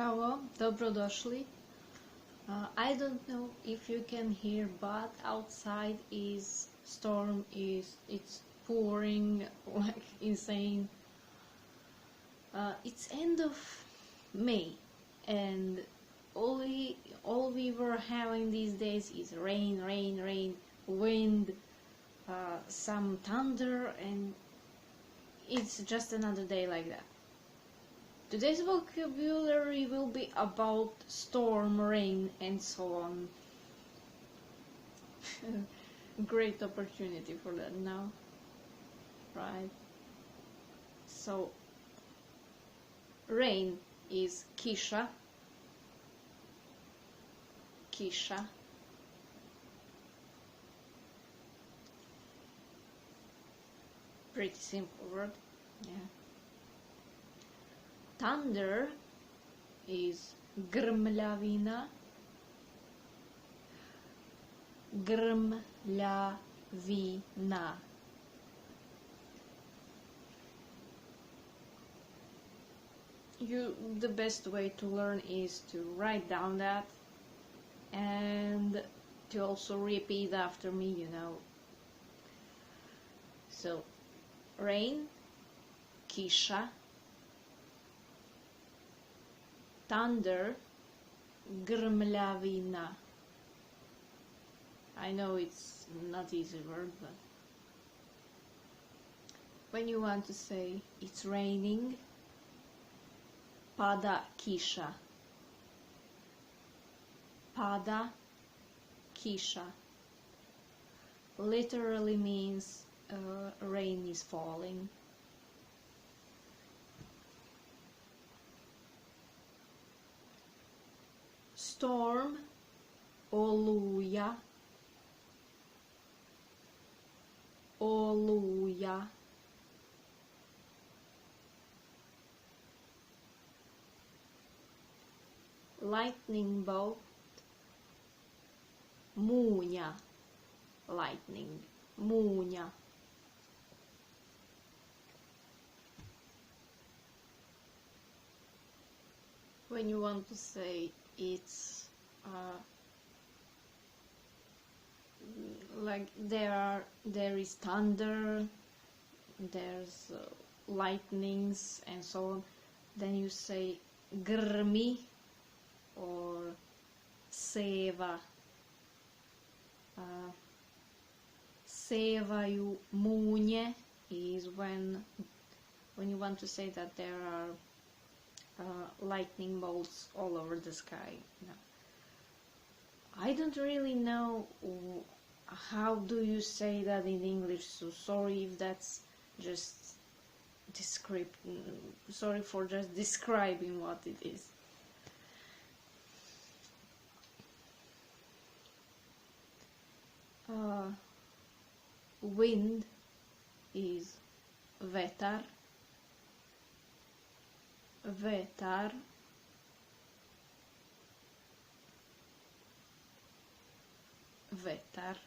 Zdravo, dobrodošli. I don't know if you can hear, but outside is storm. It's pouring like insane. It's end of May, and all we were having these days is rain, rain, rain, wind, some thunder, and it's just another day like that. Today's vocabulary will be about storm, rain, and so on. Great opportunity for that now, right? So, rain is kisha, kisha. Pretty simple word, yeah. Thunder is grmljavina, grmljavina. The best way to learn is to write down that and to also repeat after me, So, rain, kisha, thunder, grmljavina. I know it's not easy word, but when you want to say it's raining, pada kisha. Pada kisha literally means rain is falling. Storm, oluja, oluja. Lightning bolt, munja, lightning, munja. When you want to say it's like there is thunder, there's lightnings and so on, then you say grmi or seva. Sevaju munje is when you want to say that there are lightning bolts all over the sky. I don't really know how do you say that in English, so sorry if that's just sorry for just describing what it is. Wind is vetar, vetar. Vetar.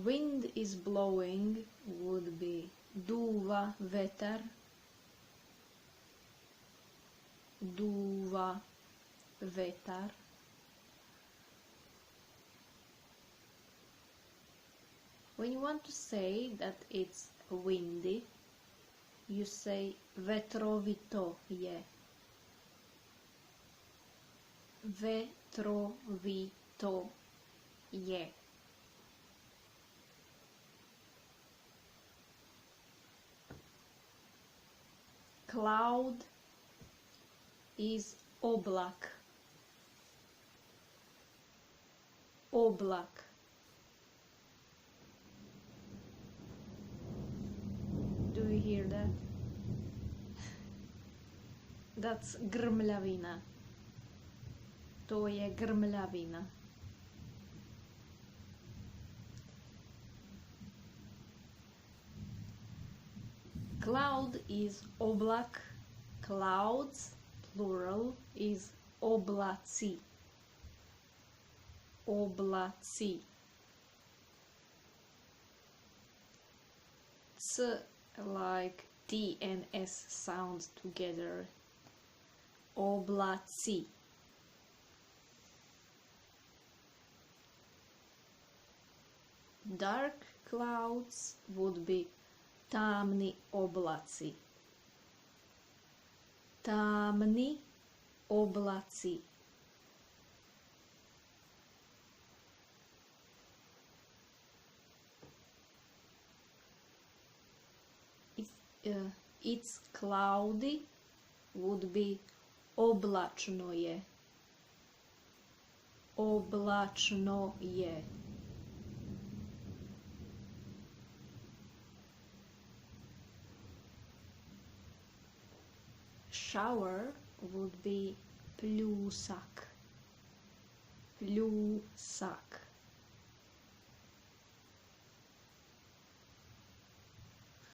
Wind is blowing would be duva vetar, duva vetar. When you want to say that it's windy, you say vetrovito je. Vetrovito je. Cloud is oblak. Oblak. Do you hear that? That's grmljavina. To je grmljavina. Cloud is oblak. Clouds, plural, is oblaci. Oblaci. C like T and S sounds together. Oblaci. Dark clouds would be tamni oblaci. Tamni oblaci. It's cloudy would be oblačno je. Oblačno je. Shower would be pljusak. Pljusak.